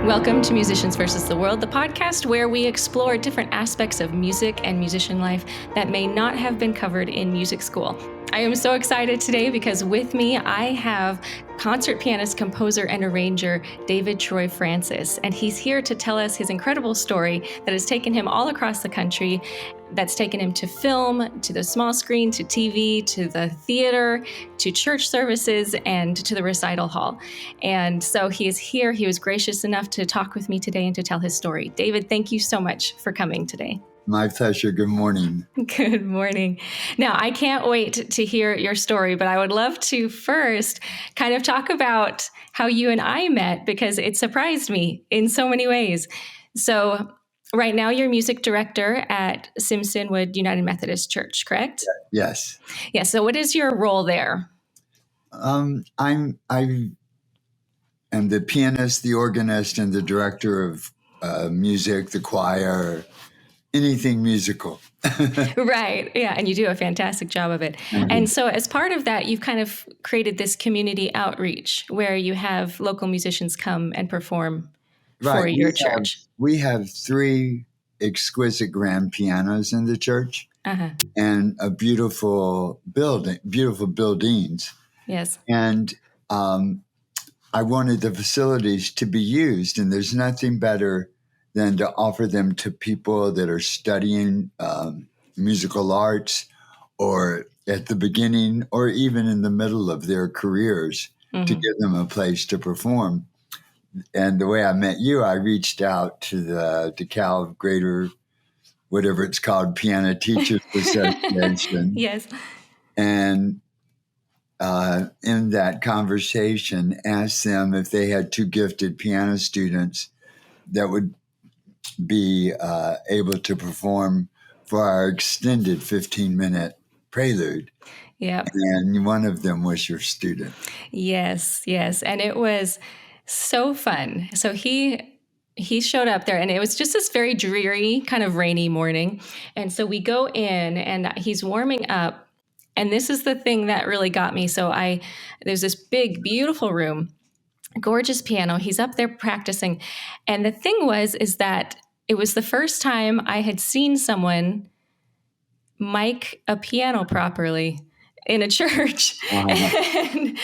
Welcome to Musicians versus the World, the podcast where we explore different aspects of music and musician life that may not have been covered in music school. I am so excited today because with me, I have concert pianist, composer, and arranger David Troy Francis, and he's here to tell us his incredible story that has taken him all across the country, that's taken him to film, to the small screen, to TV, to the theater, to church services, and to the recital hall. And so he is here. He was gracious enough to talk with me today and to tell his story. David, thank you so much for coming today. My pleasure. Good morning. Good morning. Now, I can't wait to hear your story, but I would love to first kind of talk about how you and I met because it surprised me in so many ways. So right now, you're music director at Simpsonwood United Methodist Church, correct? Yes. Yeah. So what is your role there? I am the pianist, the organist, and the director of music, the choir, anything musical. Right. Yeah. And you do a fantastic job of it. Mm-hmm. And so as part of that, you've kind of created this community outreach where you have local musicians come and perform for your church. We have 3 exquisite grand pianos in the church and a beautiful buildings. Yes. And I wanted the facilities to be used, and there's nothing better than to offer them to people that are studying musical arts or at the beginning or even in the middle of their careers to give them a place to perform. And the way I met you, I reached out to the DeKalb Greater, whatever it's called, Piano Teachers Association. Yes. And in that conversation, asked them if they had 2 gifted piano students that would be able to perform for our extended 15-minute prelude. Yeah. And one of them was your student. Yes. And it was so fun. So he showed up there and it was just this very dreary kind of rainy morning. And so we go in and he's warming up. And this is the thing that really got me. So there's this big, beautiful room, gorgeous piano. He's up there practicing. And the thing is that it was the first time I had seen someone mic a piano properly in a church. And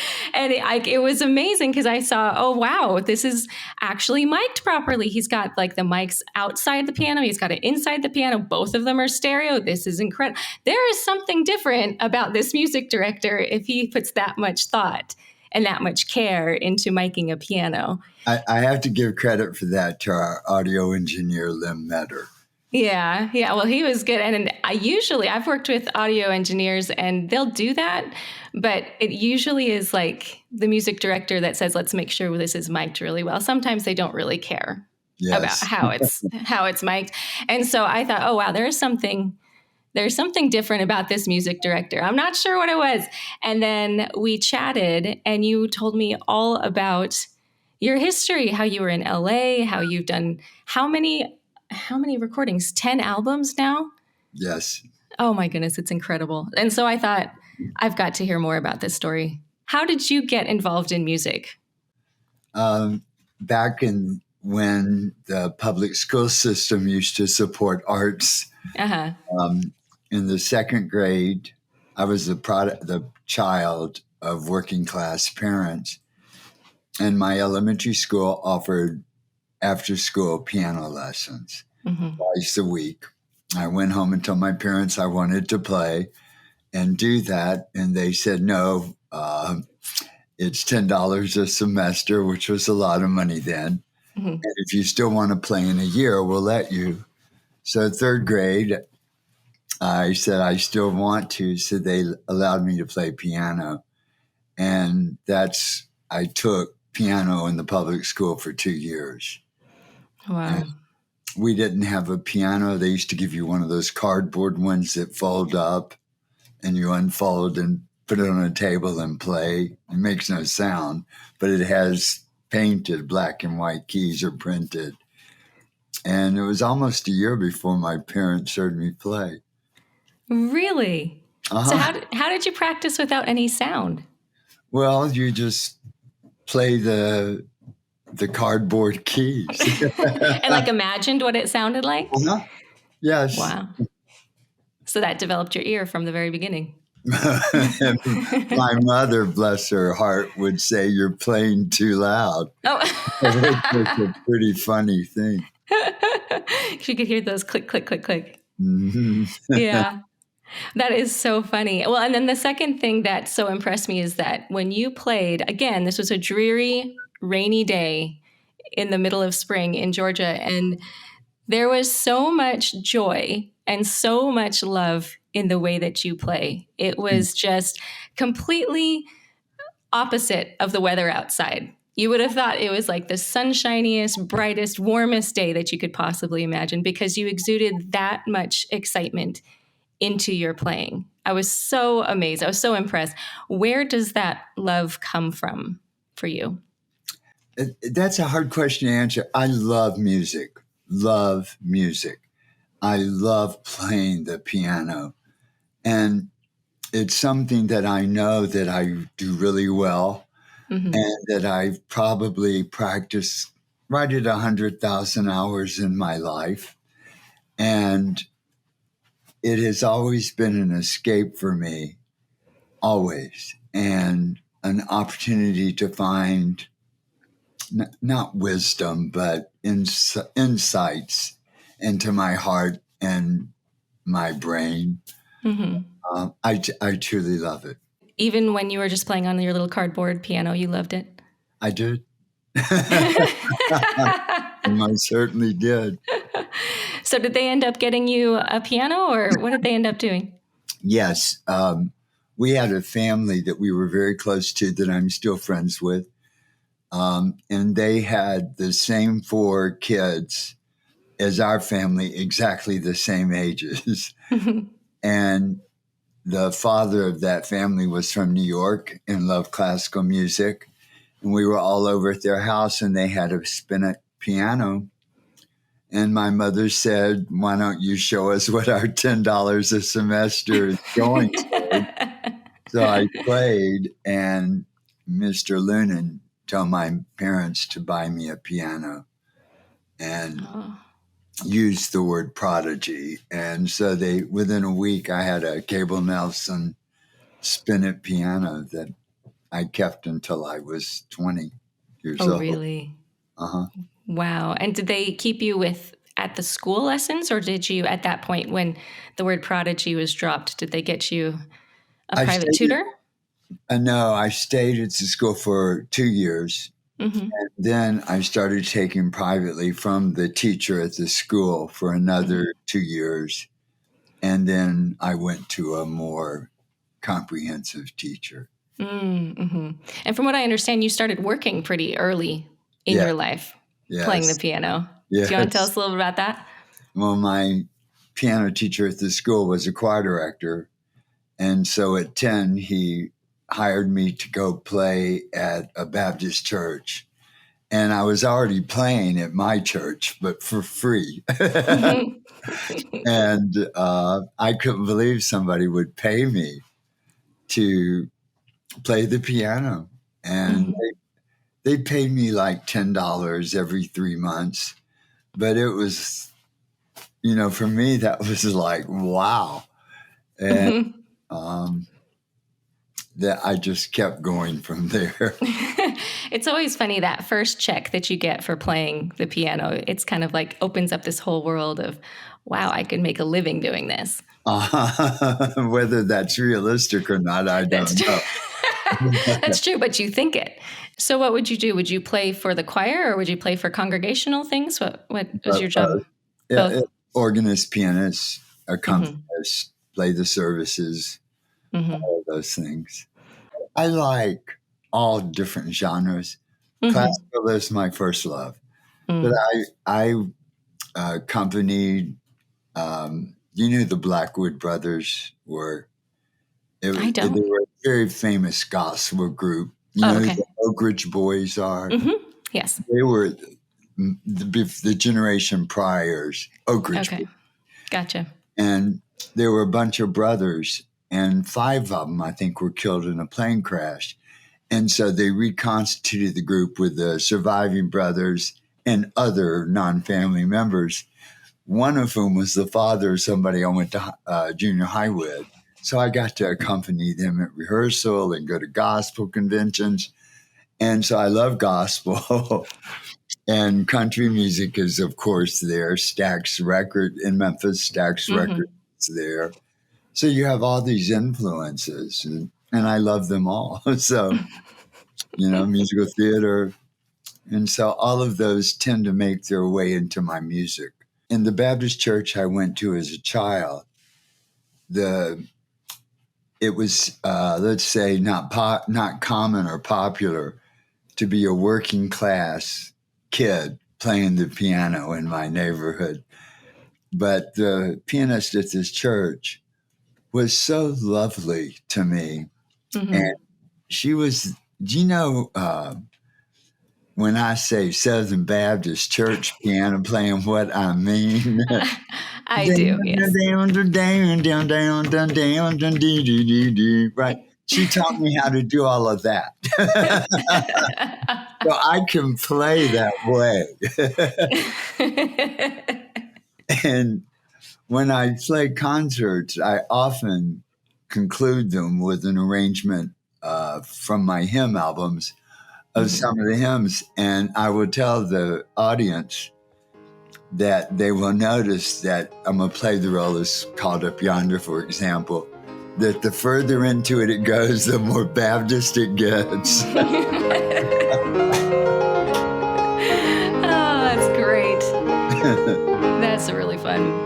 it was amazing because I saw, oh, wow, this is actually mic'd properly. He's got like the mics outside the piano. He's got it inside the piano. Both of them are stereo. This is incredible. There is something different about this music director if he puts that much thought and that much care into miking a piano. I have to give credit for that to our audio engineer, Lim Metter. Yeah. Well, he was good. And I've worked with audio engineers and they'll do that, but it usually is like the music director that says, let's make sure this is mic'd really well. Sometimes they don't really care about how it's mic'd. And so I thought, oh, wow, there's something different about this music director. I'm not sure what it was. And then we chatted and you told me all about your history, how you were in LA, how you've done how many recordings? 10 albums now? Yes. Oh my goodness, it's incredible. And so I thought, I've got to hear more about this story. How did you get involved in music? Back when the public school system used to support arts, in the 2nd grade, I was the child of working class parents, and my elementary school offered after-school piano lessons twice a week. I went home and told my parents I wanted to play and do that, and they said, no, it's $10 a semester, which was a lot of money then. And if you still want to play in a year, we'll let you. So 3rd grade, I said I still want to, so they allowed me to play piano. And I took piano in the public school for 2 years. Wow. And we didn't have a piano. They used to give you one of those cardboard ones that fold up and you unfold and put it on a table and play. It makes no sound, but it has painted black and white keys or printed. And it was almost a year before my parents heard me play. Really? So how did you practice without any sound? Well, you just play the the cardboard keys. And like imagined what it sounded like? Uh-huh. Yes. Wow. So that developed your ear from the very beginning. My mother, bless her heart, would say you're playing too loud. Oh. It's a pretty funny thing. She could hear those click, click, click, click. Mm-hmm. Yeah. That is so funny. Well, and then the second thing that so impressed me is that when you played, again, this was a dreary, rainy day in the middle of spring in Georgia, and there was so much joy and so much love in the way that you play. It was just completely opposite of the weather outside. You would have thought it was like the sunshiniest, brightest, warmest day that you could possibly imagine because you exuded that much excitement into your playing. I was so amazed. I was so impressed. Where does that love come from for you? That's a hard question to answer. I love music. Love music. I love playing the piano. And it's something that I know that I do really well, and that I've probably practiced right at 100,000 hours in my life. And it has always been an escape for me, always, and an opportunity to find not wisdom, but insights into my heart and my brain. I truly love it. Even when you were just playing on your little cardboard piano, you loved it? I did. I certainly did. So did they end up getting you a piano, or what did they end up doing? Yes. We had a family that we were very close to that I'm still friends with. And they had the same 4 kids as our family, exactly the same ages. And the father of that family was from New York and loved classical music. And we were all over at their house, and they had a spinet piano. And my mother said, "Why don't you show us what our $10 a semester is going to?" So I played, and Mr. Lunan told my parents to buy me a piano and used the word prodigy. And so within a week, I had a Cable Nelson spinet piano that I kept until I was 20 years old. Oh, really? Uh-huh. Wow. And did they keep you at the school lessons, or did you, at that point when the word prodigy was dropped, did they get you a private tutor? No, I stayed at the school for 2 years. And then I started taking privately from the teacher at the school for another 2 years. And then I went to a more comprehensive teacher. And from what I understand, you started working pretty early in your life, playing the piano. Yes. Do you want to tell us a little about that? Well, my piano teacher at the school was a choir director. And so at 10, he hired me to go play at a Baptist church. And I was already playing at my church, but for free. And I couldn't believe somebody would pay me to play the piano. And they paid me like $10 every 3 months. But it was, for me, that was like, wow. And that I just kept going from there. It's always funny, that first check that you get for playing the piano. It's kind of like opens up this whole world of, wow, I could make a living doing this. Whether that's realistic or not, I don't know. That's true, but you think it. So what would you do? Would you play for the choir, or would you play for congregational things? What was your job? Organist, pianist, accompanist, play the services, all those things. I like all different genres. Classical is my first love. But I accompanied, the Blackwood Brothers were. I don't. They were a very famous gospel group. Who the Oak Ridge Boys are? Yes. They were the generation priors, Oak Ridge Boys. Gotcha. And there were a bunch of brothers, and 5 of them, I think, were killed in a plane crash. And so they reconstituted the group with the surviving brothers and other non-family members, one of whom was the father of somebody I went to junior high with. So I got to accompany them at rehearsal and go to gospel conventions. And so I love gospel. And country music is, of course, there. Stax Record in Memphis, Stax Record is there. So you have all these influences, and I love them all. So, musical theater. And so all of those tend to make their way into my music. In the Baptist church I went to as a child, it was, let's say, not common or popular to be a working class kid playing the piano in my neighborhood. But the pianist at this church was so lovely to me. And she was, when I say Southern Baptist church piano playing, what I mean? I do, yes. Right. She taught me how to do all of that. So I can play that way. And when I play concerts, I often conclude them with an arrangement from my hymn albums of some of the hymns. And I will tell the audience that they will notice that I'm going to play the role as Called Up Yonder, for example, that the further into it goes, the more Baptist it gets. That's great. That's really fun.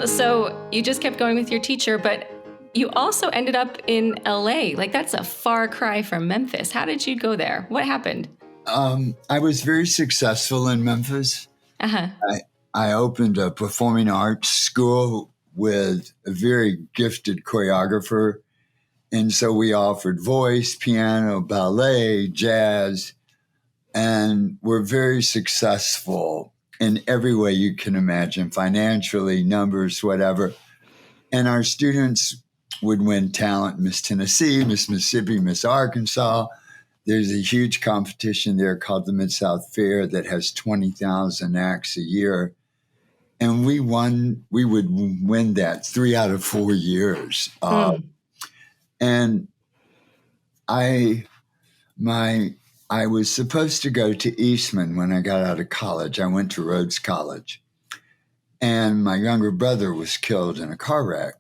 So you just kept going with your teacher, but you also ended up in LA. Like, that's a far cry from Memphis. How did you go there? What happened? I was very successful in Memphis. I opened a performing arts school with a very gifted choreographer. And so we offered voice, piano, ballet, jazz, and we're very successful in every way you can imagine, financially, numbers, whatever. And our students would win talent, Miss Tennessee, Miss Mississippi, Miss Arkansas. There's a huge competition there called the Mid-South Fair that has 20,000 acts a year. And we would win that 3 out of 4 years. And I was supposed to go to Eastman when I got out of college. I went to Rhodes College. And my younger brother was killed in a car wreck.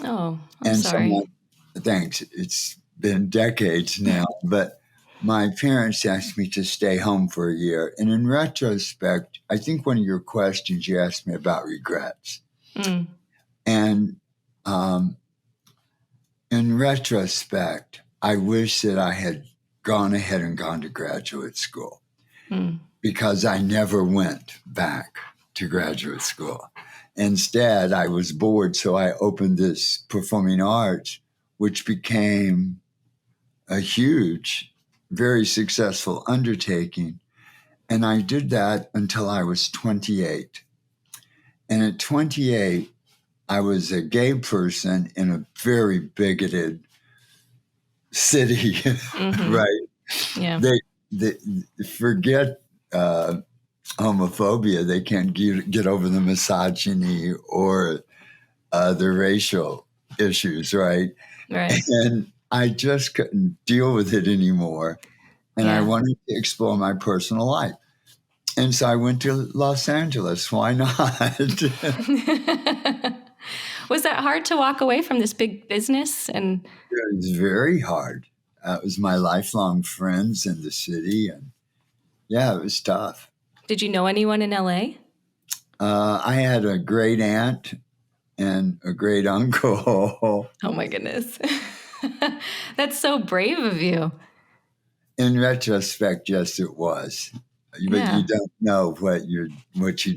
Oh, I'm sorry. Thanks. It's been decades now. But my parents asked me to stay home for a year. And in retrospect, I think one of your questions you asked me about regrets. And in retrospect, I wish that I had gone ahead and gone to graduate school because I never went back to graduate school. Instead, I was bored, so I opened this performing arts, which became a huge, very successful undertaking. And I did that until I was 28. And at 28, I was a gay person in a very bigoted city, right? Yeah. They forget homophobia. They can't get over the misogyny or the racial issues, right? Right. And I just couldn't deal with it anymore. And I wanted to explore my personal life. And so I went to Los Angeles. Why not? Was that hard to walk away from this big business? And it was very hard. It was my lifelong friends in the city. And yeah, it was tough. Did you know anyone in LA? I had a great aunt and a great uncle. Oh my goodness. That's so brave of you. In retrospect, yes, it was. But you don't know what you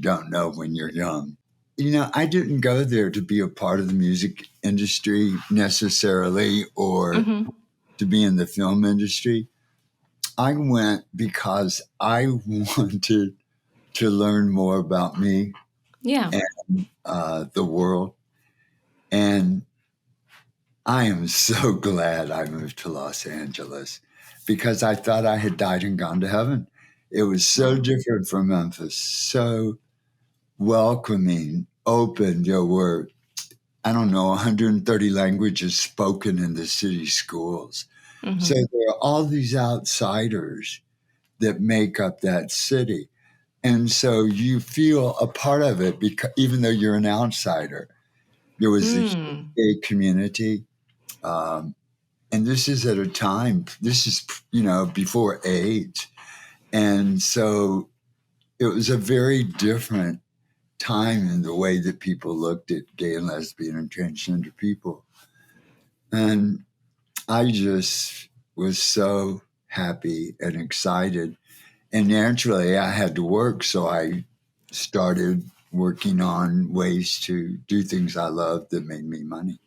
don't know when you're young. I didn't go there to be a part of the music industry necessarily or to be in the film industry. I went because I wanted to learn more about me and the world. And I am so glad I moved to Los Angeles because I thought I had died and gone to heaven. It was so different from Memphis, so welcoming, open. There were, 130 languages spoken in the city schools. Mm-hmm. So there are all these outsiders that make up that city. And so you feel a part of it, because even though you're an outsider, there was a gay community. And this is at a time, this is, before AIDS. And so it was a very different time in the way that people looked at gay and lesbian and transgender people. And I just was so happy and excited. And naturally, I had to work, so I started working on ways to do things I loved that made me money.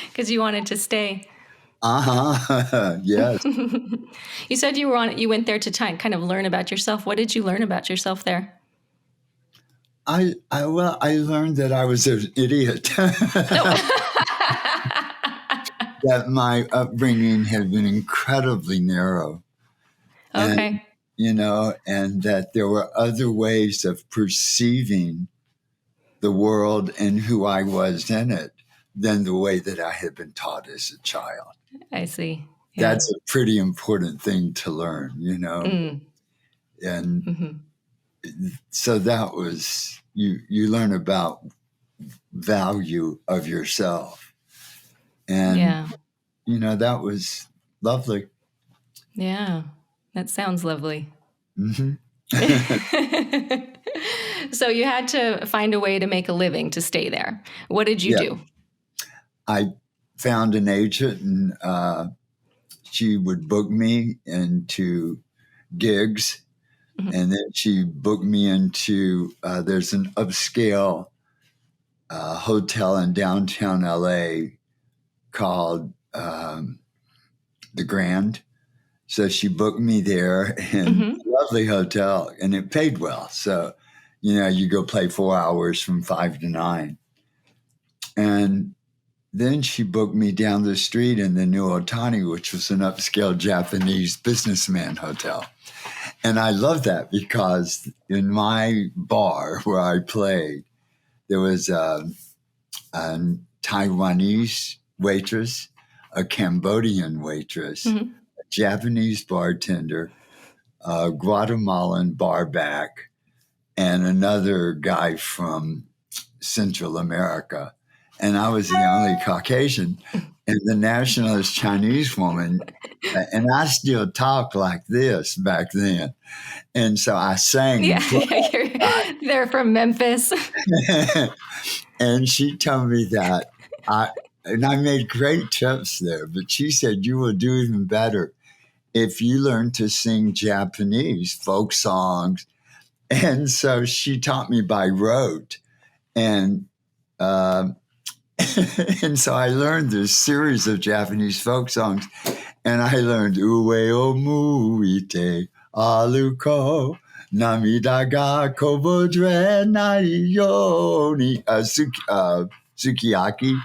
Because you wanted to stay. Yes. You said you went there to kind of learn about yourself. What did you learn about yourself there? I learned that I was an idiot. That my upbringing had been incredibly narrow. Okay. And, and that there were other ways of perceiving the world and who I was in it than the way that I had been taught as a child. I see. Yeah. That's a pretty important thing to learn, And so that was, you learn about value of yourself. And, that was lovely. Yeah, that sounds lovely. Mm-hmm. So you had to find a way to make a living to stay there. What did you do? I found an agent, and she would book me into gigs. Mm-hmm. And then she booked me into, there's an upscale hotel in downtown LA called the Grand. So she booked me there, and lovely hotel, and it paid well. So, you go play 4 hours from 5 to 9. And then she booked me down the street in the New Otani, which was an upscale Japanese businessman hotel. And I love that because in my bar where I played, there was a Taiwanese waitress, a Cambodian waitress, a Japanese bartender, a Guatemalan barback, and another guy from Central America. And I was the only Caucasian, and the nationalist Chinese woman. And I still talk like this back then. And so I sang. They're from Memphis. And she told me that I made great tips there, but she said, you will do even better if you learn to sing Japanese folk songs. And so she taught me by rote. And and so I learned this series of Japanese folk songs. And I learned Ue o muite aluko namida ga kobodre nai yoni sukiyaki.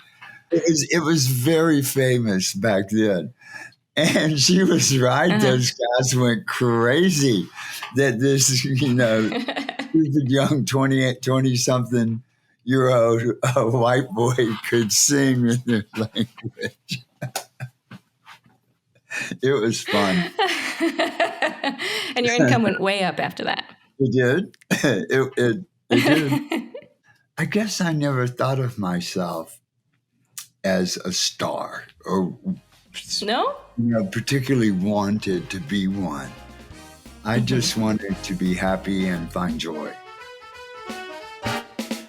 It was very famous back then. And she was right. Those guys went crazy that this, stupid young 20-something year old white boy could sing in their language. It was fun. And your income went way up after that. It did. It did. I guess I never thought of myself as a star or particularly wanted to be one. I just wanted to be happy and find joy.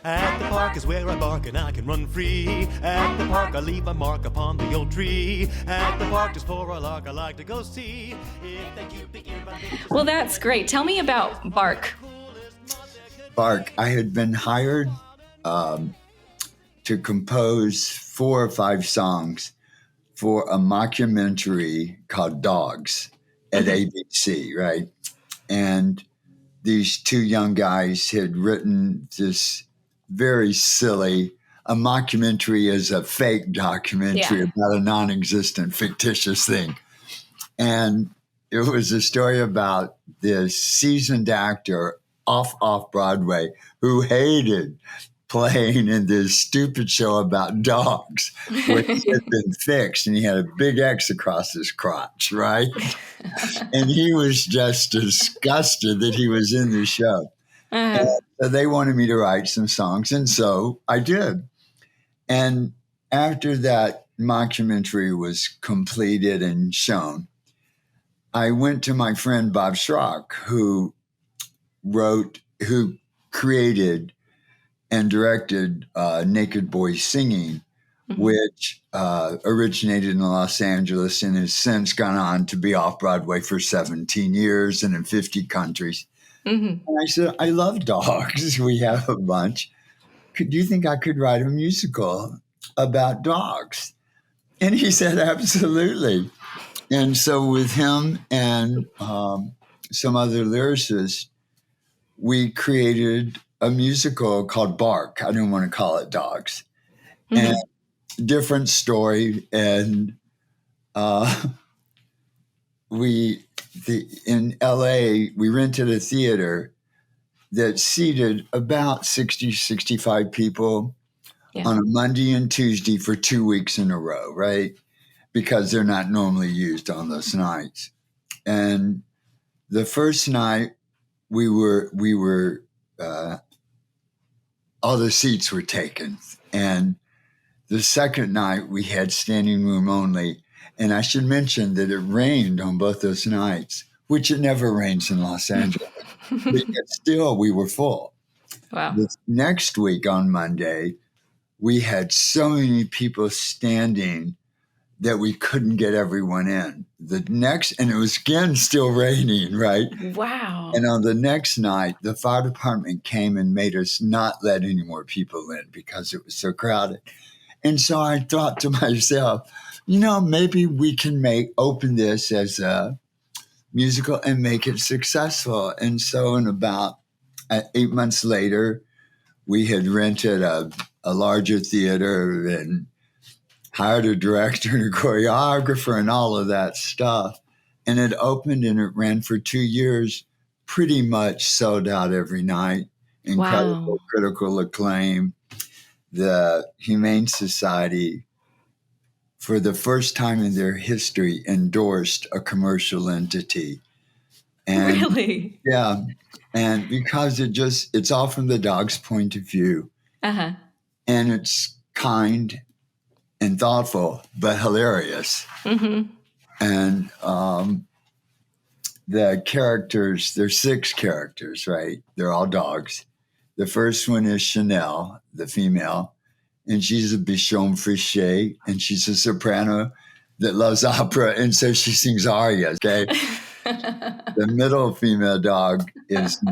At the park is where I bark and I can run free. At the park I leave a mark upon the old tree. At the park just for a lark I like to go see. Well, that's great. Tell me about Bark. Bark. I had been hired to compose 4 or 5 songs for a mockumentary called Dogs at ABC, right? And these 2 young guys had written this very silly a mockumentary is a fake documentary about a non-existent fictitious thing. And it was a story about this seasoned actor off Broadway who hated playing in this stupid show about dogs, which had been fixed, and he had a big X across his crotch, right? And he was just disgusted that he was in the show. And so they wanted me to write some songs, and so I did. And after that mockumentary was completed and shown, I went to my friend Bob Schrock, who created and directed Naked Boys Singing, which originated in Los Angeles and has since gone on to be off Broadway for 17 years and in 50 countries. And I said, I love dogs. We have a bunch. Do you think I could write a musical about dogs? And he said, absolutely. And so with him and some other lyricists, we created a musical called Bark. I didn't want to call it Dogs. And different story. And in LA, we rented a theater that seated about 60, 65 people on a Monday and Tuesday for 2 weeks in a row, right? Because they're not normally used on those nights. And the first night we were all the seats were taken. And the second night we had standing room only. And I should mention that it rained on both those nights, which it never rains in Los Angeles. But yet still we were full. Wow. The next week on Monday, we had so many people standing that we couldn't get everyone in. And it was again still raining, right? Wow. And on the next night, the fire department came and made us not let any more people in because it was so crowded. And so I thought to myself, maybe we can open this as a musical and make it successful. And so in about 8 months later, we had rented a larger theater and hired a director and a choreographer and all of that stuff. And it opened and it ran for 2 years, pretty much sold out every night. Incredible critical acclaim. The Humane Society, for the first time in their history, endorsed a commercial entity. And really? Yeah. And because it's all from the dog's point of view. And it's kind and thoughtful, but hilarious. And the characters, there's 6 characters, right? They're all dogs. The first one is Chanel, the female, and she's a bichon friché, and she's a soprano that loves opera, and so she sings arias, okay? The middle female dog is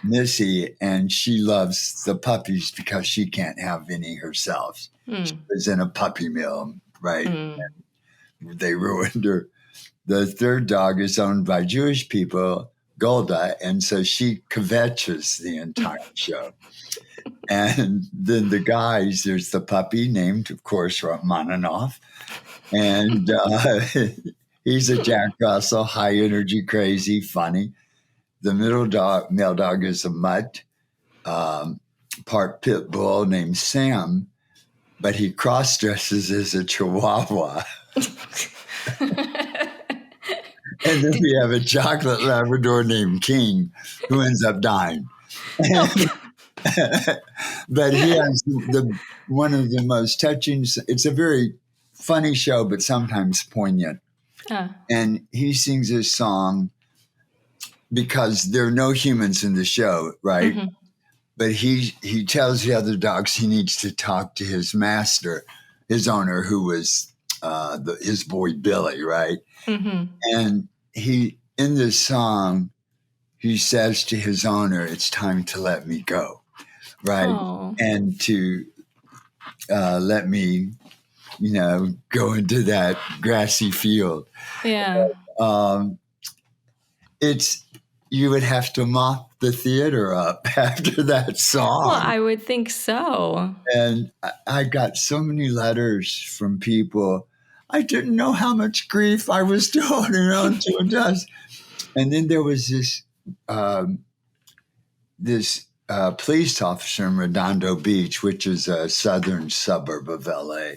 Missy, and she loves the puppies because she can't have any herself. She was in a puppy mill, right? And they ruined her. The third dog is owned by Jewish people, Golda, and so she kvetches the entire show. And then the guys, there's the puppy named, of course, Rachmaninoff. And he's a Jack Russell, high energy, crazy, funny. The male dog is a mutt, part pit bull named Sam, but he cross-dresses as a chihuahua. And then we have a chocolate Labrador named King who ends up dying. But he has one of the most touching, it's a very funny show, but sometimes poignant. And he sings this song because there are no humans in the show, right? But he tells the other dogs he needs to talk to his master, his owner, who was his boy Billy, right? And in this song, he says to his owner, "It's time to let me go," right? Aww. And to let me, go into that grassy field. Yeah. you would have to mop the theater up after that song. Well, I would think so. And I got so many letters from people. I didn't know how much grief I was holding on to and dust. And then there was this police officer in Redondo Beach, which is a southern suburb of LA.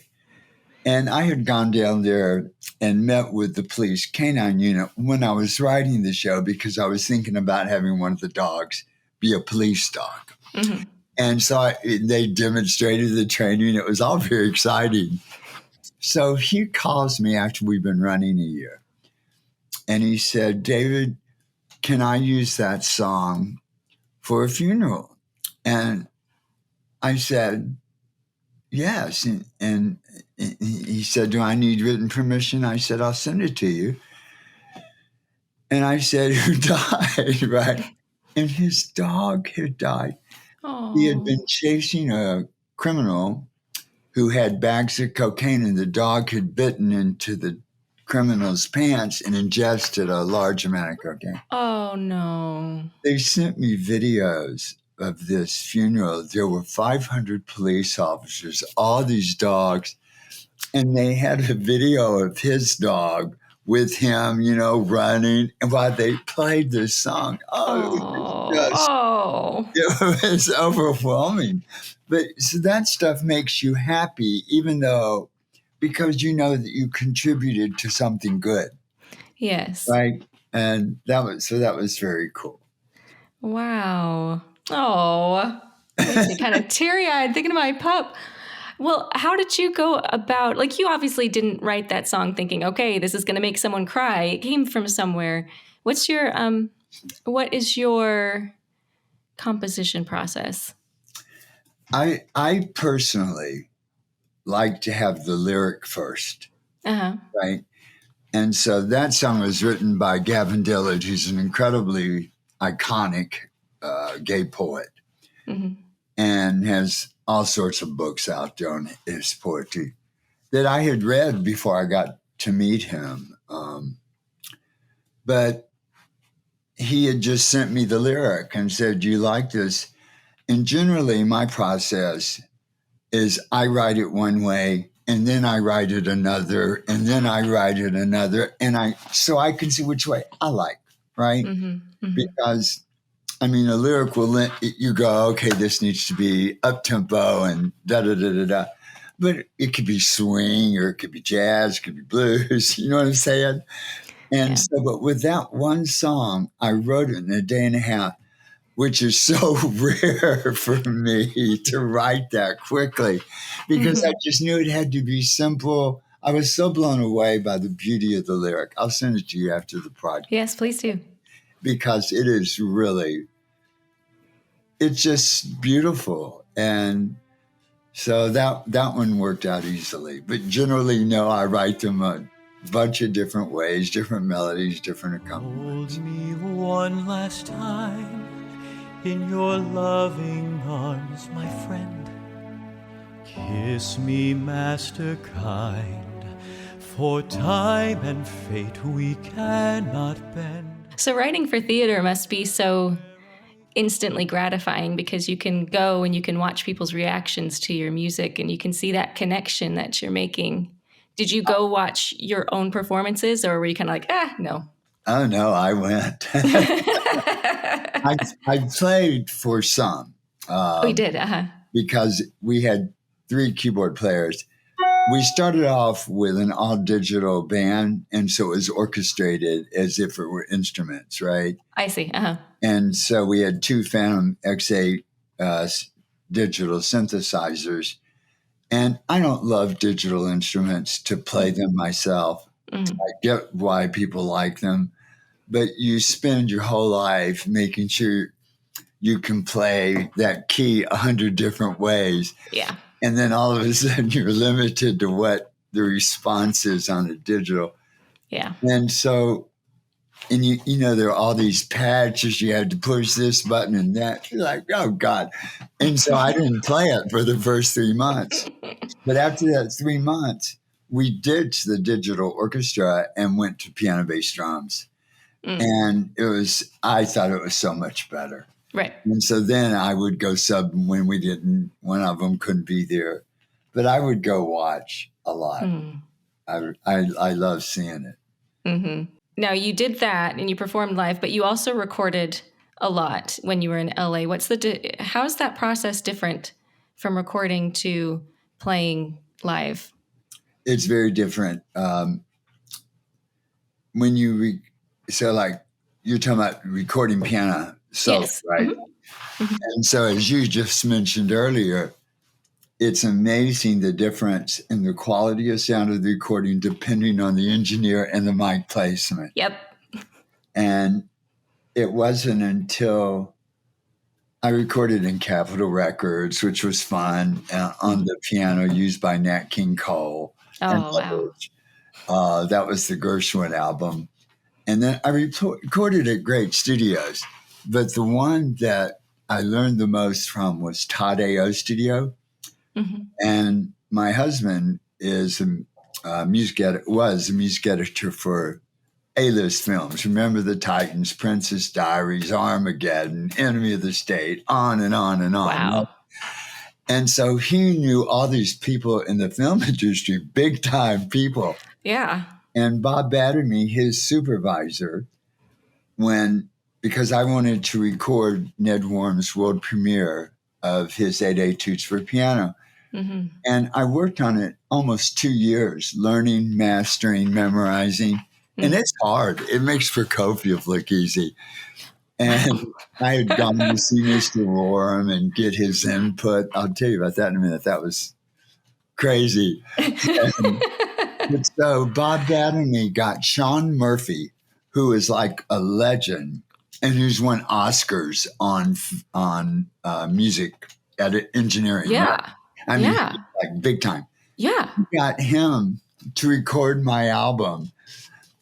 And I had gone down there and met with the police canine unit when I was writing the show because I was thinking about having one of the dogs be a police dog. Mm-hmm. And so they demonstrated the training. It was all very exciting. So he calls me after we've been running a year. And he said, David, can I use that song for a funeral? And I said, yes. And he said, do I need written permission? I said, I'll send it to you. And I said, who died, right? And his dog had died. Aww. He had been chasing a criminal who had bags of cocaine, and the dog had bitten into the criminal's pants and ingested a large amount of cocaine. Oh, no. They sent me videos of this funeral. There were 500 police officers, all these dogs, and they had a video of his dog with him, running, and while they played this song. It was overwhelming. But so that stuff makes you happy, because you know that you contributed to something good. Yes. Right? And that was very cool. Wow. Oh, makes me kind of teary-eyed thinking of my pup. Well, how did you go about, you obviously didn't write that song thinking, okay, this is going to make someone cry. It came from somewhere. What is your composition process? I personally like to have the lyric first. Uh-huh. Right? And so that song was written by Gavin Dillard, who's an incredibly iconic gay poet, mm-hmm. and has all sorts of books out there on his poetry that I had read before I got to meet him. But he had just sent me the lyric and said, do you like this? And generally my process is I write it one way, and then I write it another, and then I write it another. So I can see which way I like, right? Mm-hmm, mm-hmm. Because a lyric will you go, okay, this needs to be up tempo and da da da da da. But it could be swing, or it could be jazz, it could be blues. You know what I'm saying? And so, but with that one song, I wrote it in a day and a half, which is so rare for me to write that quickly, because mm-hmm. I just knew it had to be simple. I was so blown away by the beauty of the lyric. I'll send it to you after the project. Yes, please do. Because it is really, it's just beautiful. And so that one worked out easily. But generally, no, I write them a bunch of different ways, different melodies, different accompaniments. Hold me one last time in your loving arms, my friend. Kiss me, master kind, for time and fate we cannot bend. So writing for theater must be so instantly gratifying, because you can go and you can watch people's reactions to your music, and you can see that connection that you're making. Did you go watch your own performances, or were you kind of like, no? Oh, no, I went. I played for some. You did? Uh-huh. Because we had 3 keyboard players. We started off with an all-digital band, and so it was orchestrated as if it were instruments, right? I see. Uh-huh. And so we had 2 Phantom X8 digital synthesizers. And I don't love digital instruments to play them myself. Mm-hmm. I get why people like them, but you spend your whole life making sure you can play that key 100 different ways. Yeah. And then all of a sudden you're limited to what the response is on a digital. Yeah. And so, and there are all these patches, you had to push this button and that. You're like, oh God. And so I didn't play it for the first 3 months. But after that 3 months, we ditched the digital orchestra and went to piano-based drums, And I thought it was so much better. Right. And so then I would go sub when one of them couldn't be there, but I would go watch a lot. I love seeing it. Mm-hmm. Now you did that and you performed live, but you also recorded a lot when you were in LA. How's that process different from recording to playing live? It's very different. When you're talking about recording piano solo, yes. right? Mm-hmm. And so as you just mentioned earlier, it's amazing the difference in the quality of sound of the recording depending on the engineer and the mic placement. Yep. And it wasn't until I recorded in Capitol Records, which was fun, on the piano used by Nat King Cole. Oh, wow. That was the Gershwin album. And then I recorded at great studios. But the one that I learned the most from was Todd A.O. Studio. Mm-hmm. And my husband was a music editor for A-list films. Remember the Titans, Princess Diaries, Armageddon, Enemy of the State, on and on and on. Wow. And so he knew all these people in the film industry, big time people. Yeah. And Bob Batterme, his supervisor, because I wanted to record Ned Worm's world premiere of his 8 etudes for piano. Mm-hmm. And I worked on it almost 2 years, learning, mastering, memorizing. Mm-hmm. And it's hard. It makes Prokofiev look easy. And I had gone to see Mr. Rorem and get his input. I'll tell you about that in a minute. That was crazy. But so Bob Batterme got Sean Murphy, who is like a legend and who's won Oscars on music engineering. Yeah. Right? I mean, like big time. Yeah. Got him to record my album.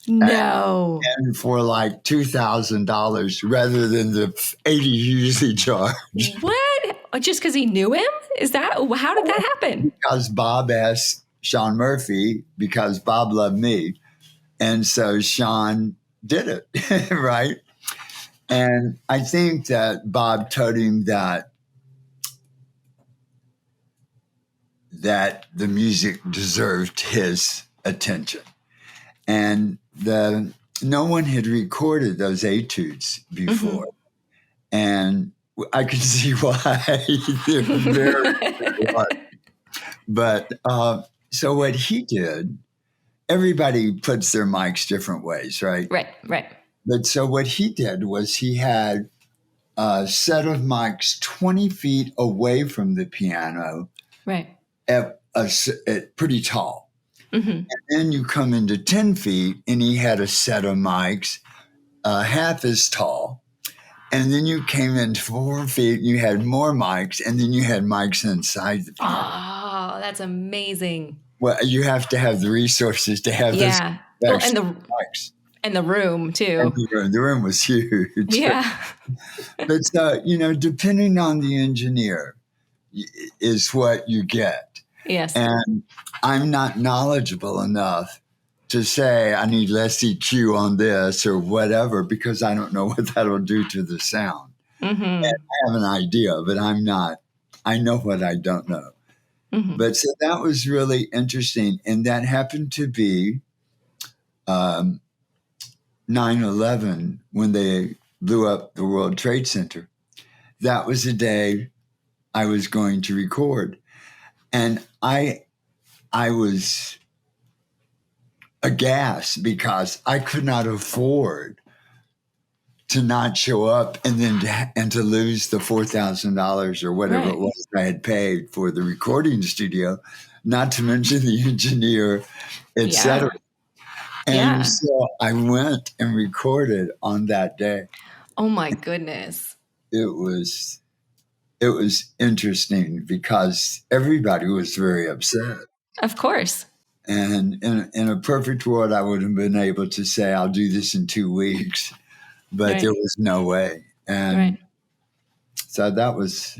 No. And for like $2,000 rather than the $80 he usually charge. What? Just because he knew him? How did that happen? Because Bob asked Sean Murphy, because Bob loved me. And so Sean did it, right? And I think that Bob told him that the music deserved his attention. And no one had recorded those etudes before. Mm-hmm. And I could see why. They're very hard. But so what he did, everybody puts their mics different ways, right? Right. But so what he did was he had a set of mics 20 feet away from the piano. Right. At pretty tall. Mm-hmm. And then you come into 10 feet and he had a set of mics half as tall. And then you came in 4 feet and you had more mics, and then you had mics inside the piano. Oh, that's amazing. Well, you have to have the resources to have those mics. And the room, too. And the room was huge. Yeah. But, depending on the engineer is what you get. Yes. And I'm not knowledgeable enough to say I need less EQ on this or whatever, because I don't know what that'll do to the sound. Mm-hmm. And I have an idea, but I know what I don't know. Mm-hmm. But so that was really interesting. And that happened to be 9/11 when they blew up the World Trade Center. That was the day I was going to record. And I was aghast because I could not afford to not show up and to lose the $4,000 or whatever it was I had paid for the recording studio, not to mention the engineer, et cetera. And so I went and recorded on that day. Oh my goodness. It was interesting because everybody was very upset. Of course. And in a perfect world, I would have been able to say, I'll do this in 2 weeks, but there was no way. And so that was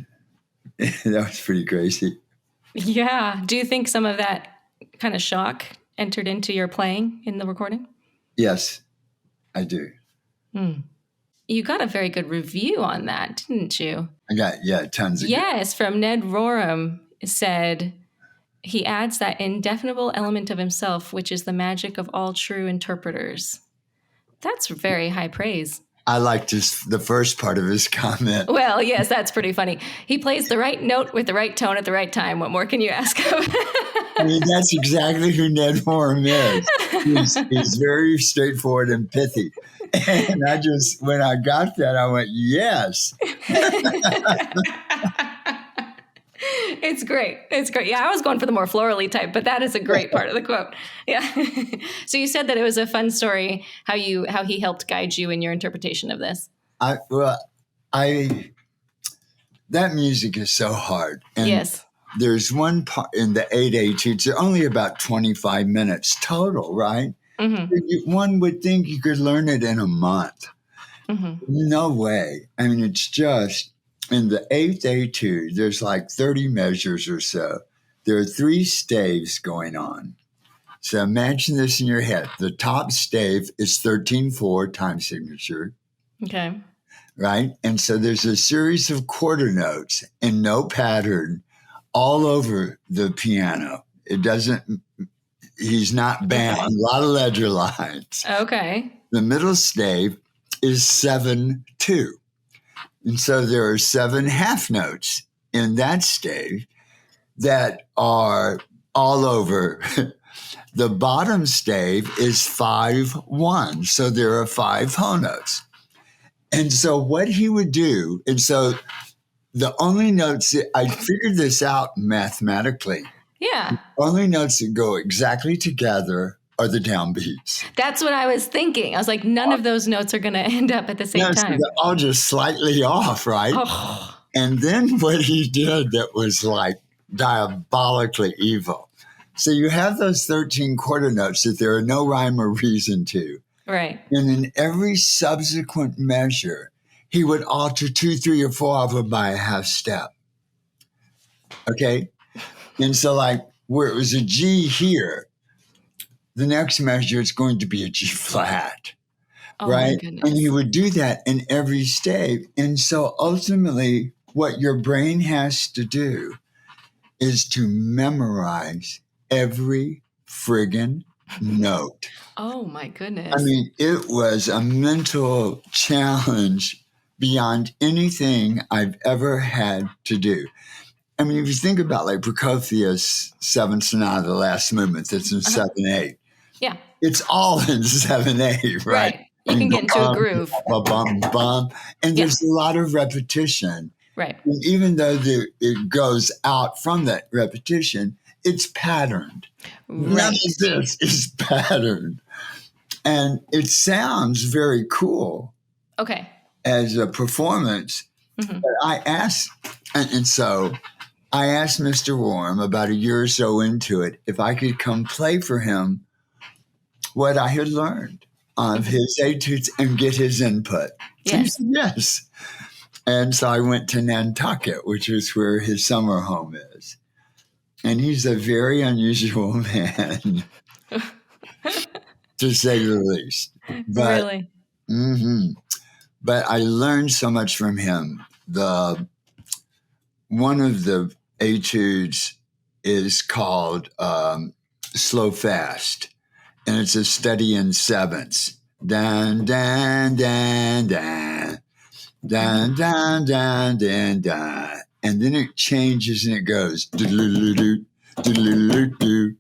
pretty crazy. Yeah. Do you think some of that kind of shock entered into your playing in the recording? Yes, I do. You got a very good review on that, didn't you? I got, tons of Yes, from Ned Rorem said, he adds that indefinable element of himself, which is the magic of all true interpreters. That's very high praise. I liked the first part of his comment. Well, yes, that's pretty funny. He plays the right note with the right tone at the right time. What more can you ask of? I mean, that's exactly who Ned Rorem is. He's very straightforward and pithy. And when I got that, I went, yes. It's great. It's great. Yeah, I was going for the more florally type, but that is a great part of the quote. Yeah. So you said that it was a fun story how he helped guide you in your interpretation of this. That music is so hard. And yes. There's one part in the 8 etudes, they're only about 25 minutes total, right? Mm-hmm. One would think you could learn it in a month. Mm-hmm. No way. I mean, it's just in the 8th etude, there's like 30 measures or so. There are 3 staves going on. So imagine this in your head. The top stave is 13/4 time signature. Okay. Right? And so there's a series of quarter notes in no pattern all over the piano. He's not bound. Okay. A lot of ledger lines. Okay. The middle stave is 7/2. And so there are 7 half notes in that stave that are all over. The bottom stave is 5/1. So there are 5 whole notes. And so what he would do, and so the only notes that I figured this out mathematically. Yeah. The only notes that go exactly together are the downbeats. That's what I was thinking. I was like, none of those notes are going to end up at the same time. So they're all just slightly off, right? Oh. And then what he did that was like diabolically evil. So you have those 13 quarter notes that there are no rhyme or reason to. Right. And in every subsequent measure, he would alter 2, 3, or 4 of them by a half step. Okay? And so like where it was a G here, the next measure is going to be a G flat. Oh, right? And he would do that in every stave. And so ultimately what your brain has to do is to memorize every friggin' note. Oh my goodness. I mean, it was a mental challenge beyond anything I've ever had to do. I mean, if you think about like Prokofiev's 7th Sonata, the last movement that's in 7/8. Yeah. It's all in 7/8, right? You can get into a groove. And there's a lot of repetition. Right. And even though it goes out from that repetition, it's patterned. Right. None of this is patterned. And it sounds very cool. Okay. As a performance. Mm-hmm. But I asked Mr. Rorem about a year or so into it if I could come play for him what I had learned of his etudes and get his input. Yes. He said yes. And so I went to Nantucket, which is where his summer home is. And he's a very unusual man, to say the least. But, really? Mm-hmm. But I learned so much from him. One of the etudes is called Slow Fast, and it's a study in sevenths. Dan, dan, dan, dan. Dan, dan, dan, dan, dan. And then it changes and it goes and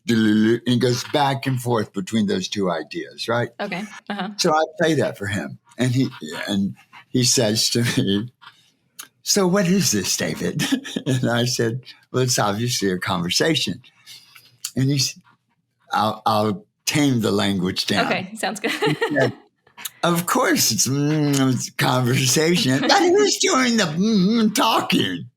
it goes back and forth between those two ideas, right? Okay. Uh-huh. So I play that for him. And he says to me, "So what is this, David?" And I said, "Well, it's obviously a conversation." And he said, I'll tame the language down. Okay, sounds good. Said, "Of course, it's a conversation. But who's doing the talking?"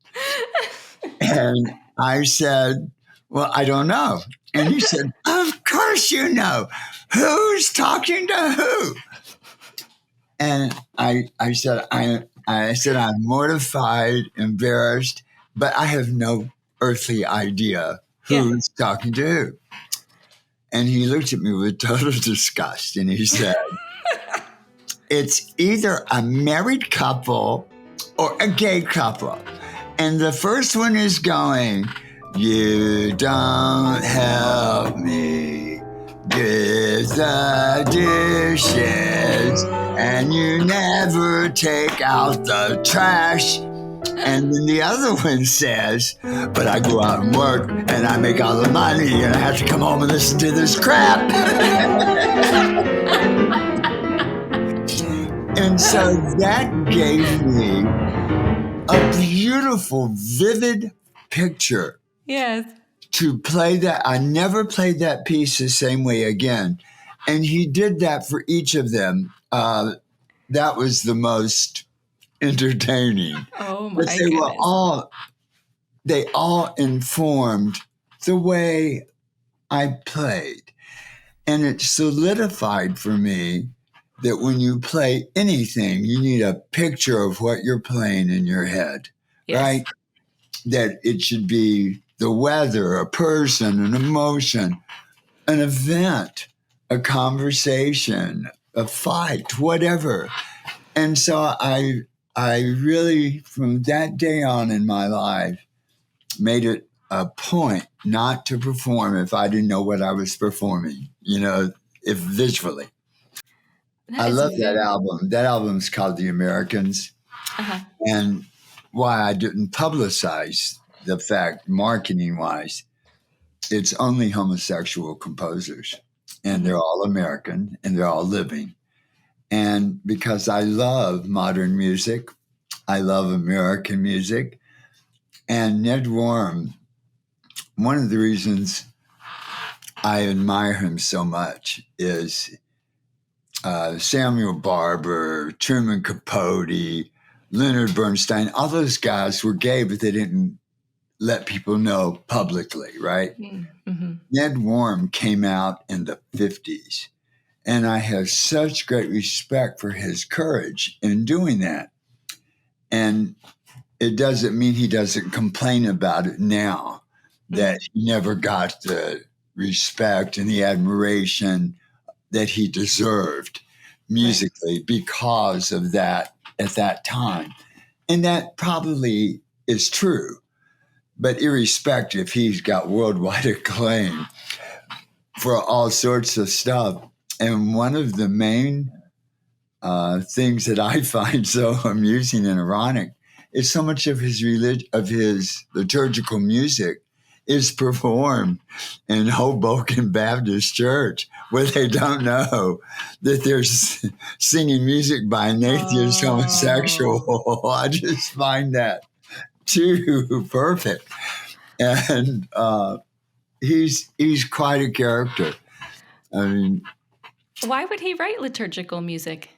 And I said, "Well, I don't know." And he said, "Of course you know. Who's talking to who?" And I said, "I'm mortified, embarrassed, but I have no earthly idea who's talking to who." And he looked at me with total disgust and he said, it's either a married couple or a gay couple. And the first one is going, you don't help me with the dishes, and you never take out the trash. And then the other one says, but I go out and work and I make all the money and I have to come home and listen to this crap. And so that gave me a beautiful, vivid picture. Yes. To play that. I never played that piece the same way again. And he did that for each of them. That was the most entertaining. Oh my goodness. They all informed the way I played. And it solidified for me that when you play anything, you need a picture of what you're playing in your head, yes. Right? That it should be the weather, a person, an emotion, an event, a conversation, a fight, whatever. And so I really, from that day on in my life, made it a point not to perform if I didn't know what I was performing, if visually. I love that album. That album's called The Americans. Uh-huh. And why I didn't publicize the fact, marketing-wise, it's only homosexual composers. And they're all American, and they're all living. And because I love modern music, I love American music. And Ned Rorem, one of the reasons I admire him so much is Samuel Barber, Truman Capote, Leonard Bernstein, all those guys were gay, but they didn't let people know publicly, right? Mm-hmm. Ned Rorem came out in the 50s, and I have such great respect for his courage in doing that. And it doesn't mean he doesn't complain about it now, that he never got the respect and the admiration that he deserved musically because of that at that time. And that probably is true. But irrespective, he's got worldwide acclaim for all sorts of stuff. And one of the main things that I find so amusing and ironic is so much of his liturgical music is performed in Hoboken Baptist Church, where they don't know that they're singing music by an atheist homosexual. I just find that too perfect. And he's quite a character. I mean, why would he write liturgical music?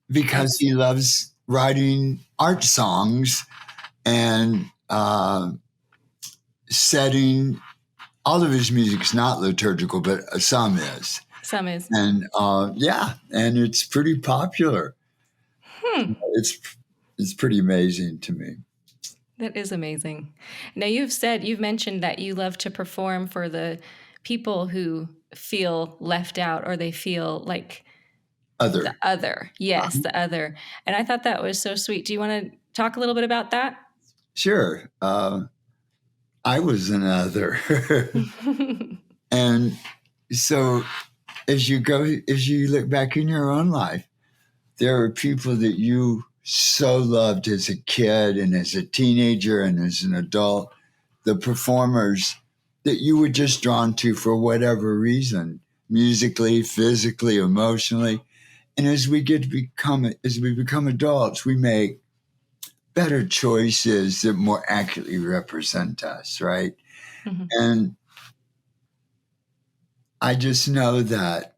Because he loves writing art songs and setting. All of his music's not liturgical, but some is. Some is. And and it's pretty popular. It's pretty amazing to me. That is amazing. Now you've mentioned that you love to perform for the people who feel left out or they feel like other. The other. Yes, the other. And I thought that was so sweet. Do you want to talk a little bit about that? Sure. I was an other. And so as you look back in your own life, there are people that you so loved as a kid and as a teenager and as an adult, the performers that you were just drawn to for whatever reason, musically, physically, emotionally. And as we become adults, we make better choices that more accurately represent us, right? Mm-hmm. And I just know that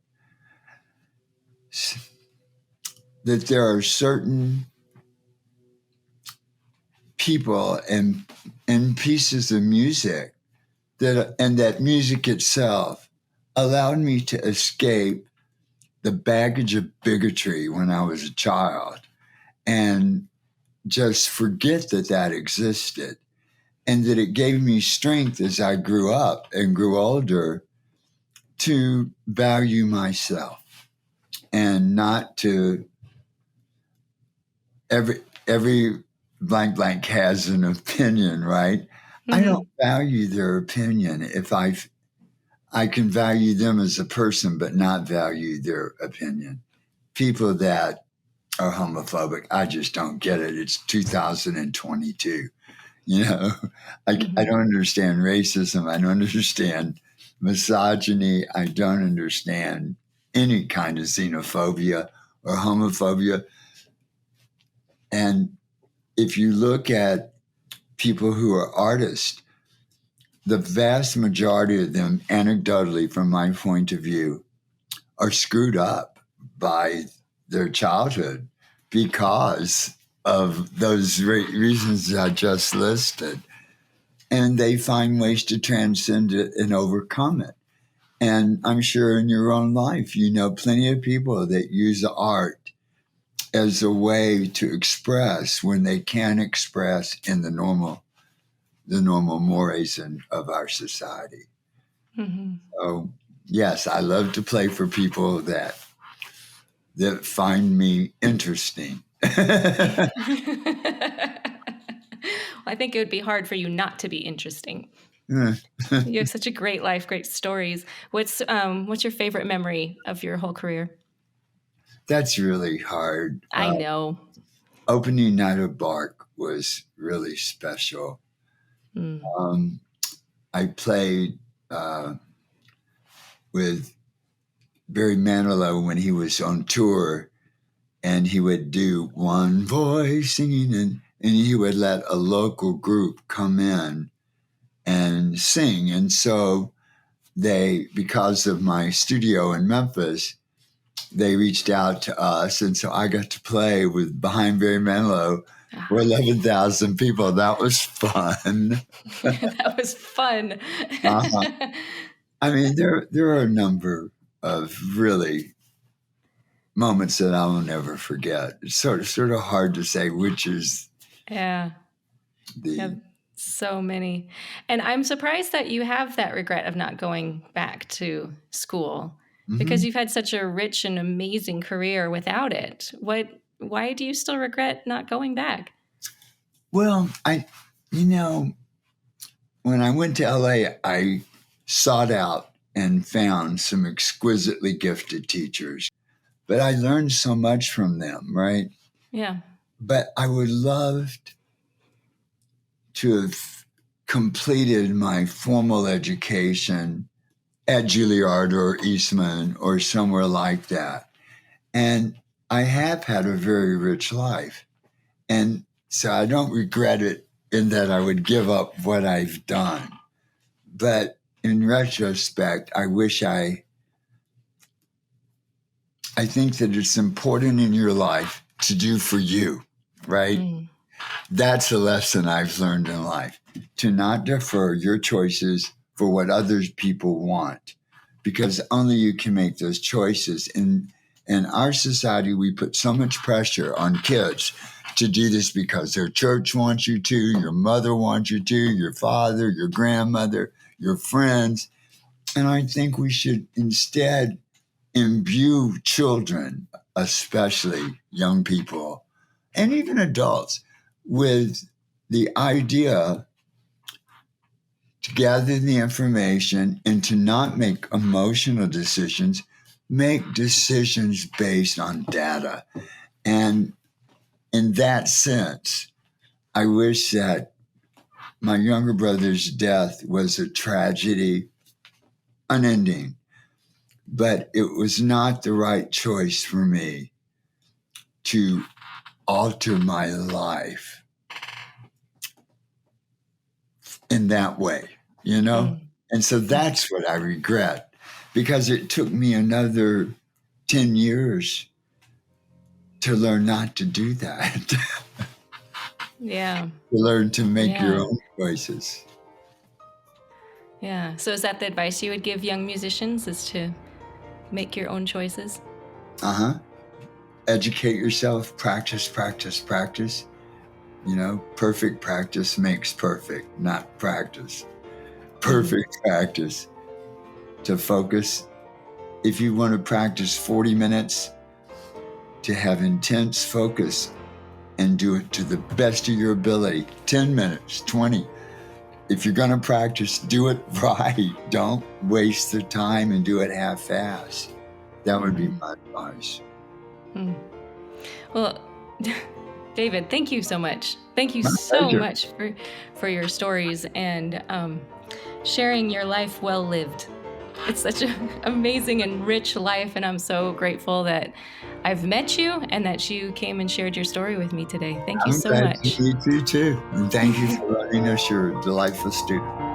there are certain people and pieces of music that music itself allowed me to escape the baggage of bigotry when I was a child and just forget that existed, and that it gave me strength as I grew up and grew older to value myself and not to every blank blank has an opinion, right? Mm-hmm. I don't value their opinion if I can value them as a person, but not value their opinion. People that are homophobic, I just don't get it. It's 2022. You know, I don't understand racism. I don't understand misogyny. I don't understand any kind of xenophobia or homophobia. And if you look at people who are artists, the vast majority of them, anecdotally, from my point of view, are screwed up by their childhood because of those reasons I just listed. And they find ways to transcend it and overcome it. And I'm sure in your own life, you know plenty of people that use art as a way to express when they can't express in the normal mores of our society. Mm-hmm. So, yes, I love to play for people that find me interesting. I think it would be hard for you not to be interesting. Yeah. You have such a great life, great stories. What's your favorite memory of your whole career? That's really hard. I know. Opening night of Bark was really special. I played with Barry Manilow when he was on tour, and he would do one voice singing, and he would let a local group come in and sing. And so because of my studio in Memphis, they reached out to us. And so I got to play with behind Barry Manilow for 11,000 people. That was fun. That was fun. I mean, there are a number of really moments that I will never forget. It's sort of hard to say which is so many. And I'm surprised that you have that regret of not going back to school because you've had such a rich and amazing career without it. Why do you still regret not going back? Well, when I went to LA, I sought out and found some exquisitely gifted teachers, but I learned so much from them, right? Yeah. But I would love to have completed my formal education at Juilliard or Eastman or somewhere like that. And I have had a very rich life. And so I don't regret it in that I would give up what I've done. But in retrospect, I think that it's important in your life to do for you, right? That's a lesson I've learned in life, to not defer your choices for what other people want, because only you can make those choices. In our society, we put so much pressure on kids to do this because their church wants you to, your mother wants you to, your father, your grandmother, your friends. And I think we should instead imbue children, especially young people, and even adults, with the idea to gather the information and to not make emotional decisions, make decisions based on data. And in that sense, I wish that my younger brother's death was a tragedy, unending, but it was not the right choice for me to alter my life in that way, And so that's what I regret, because it took me another 10 years to learn not to do that. Yeah. To learn to make your own choices. Yeah. So is that the advice you would give young musicians, is to make your own choices? Educate yourself, practice. Perfect practice makes perfect, not practice. Perfect practice. To focus. If you want to practice 40 minutes, to have intense focus and do it to the best of your ability. 10 minutes, 20. If you're going to practice, do it right. Don't waste the time and do it half-assed. That would be my advice. Well, David, thank you so much. Thank you My so pleasure. much for your stories and sharing your life well lived. It's such an amazing and rich life, and I'm so grateful that I've met you and that you came and shared your story with me today. Thank you so I'm glad much. to meet you too. And thank you for letting us your delightful student.